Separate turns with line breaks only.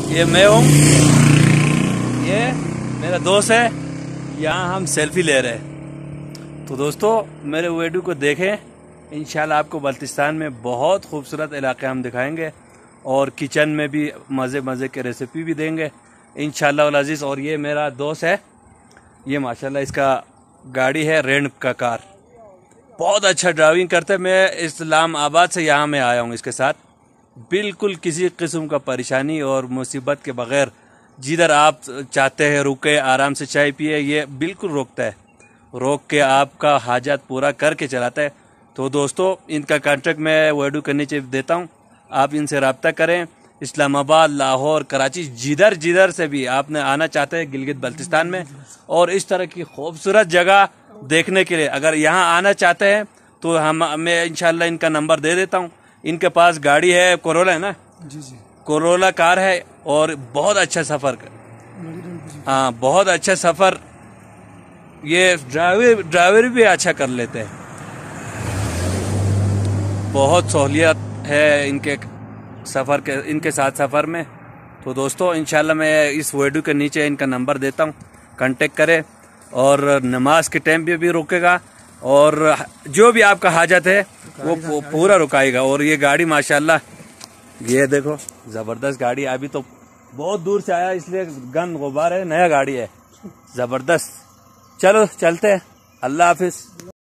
ये मैं हूँ, ये मेरा दोस्त है। यहाँ हम सेल्फी ले रहे हैं। तो दोस्तों मेरे वीडियो को देखें, इंशाल्लाह आपको बल्तिस्तान में बहुत खूबसूरत इलाके हम दिखाएंगे और किचन में भी मज़े मज़े के रेसिपी भी देंगे इंशाल्लाह अल अज़ीज़। और ये मेरा दोस्त है, ये माशाल्लाह इसका गाड़ी है रेंट का कार, बहुत अच्छा ड्राइविंग करते हैं। मैं इस्लामाबाद से यहाँ मैं आया हूँ इसके साथ, बिल्कुल किसी किस्म का परेशानी और मुसीबत के बगैर जिधर आप चाहते हैं रुके, आराम से चाय पिए, ये बिल्कुल रोकता है, रोक के आपका हाजत पूरा करके चलाता है। तो दोस्तों इनका कॉन्टैक्ट मैं वीडियो के नीचे देता हूँ, आप इनसे रब्ता करें। इस्लामाबाद, लाहौर, कराची, जिधर जिधर से भी आपने आना चाहते हैं गिलगित बल्तिस्तान में और इस तरह की खूबसूरत जगह देखने के लिए अगर यहाँ आना चाहते हैं तो मैं इंशाल्लाह इनका नंबर दे देता हूँ। इनके पास गाड़ी है, कोरोला है ना
जी जी,
कोरोला कार है और बहुत अच्छा सफ़र, हाँ बहुत अच्छा सफ़र, ये ड्राइवर भी अच्छा कर लेते हैं, बहुत सहूलियत है इनके सफ़र के, इनके साथ सफ़र में। तो दोस्तों इंशाल्लाह मैं इस वीडियो के नीचे इनका नंबर देता हूँ, कांटेक्ट करें। और नमाज के टाइम पे भी रुकेगा और जो भी आपका हाजत है वो पूरा रुकाएगा। और ये गाड़ी माशाल्लाह, ये देखो ज़बरदस्त गाड़ी, अभी तो बहुत दूर से आया इसलिए गंद गुबार है, नया गाड़ी है ज़बरदस्त। चलो चलते हैं, अल्लाह हाफिज़।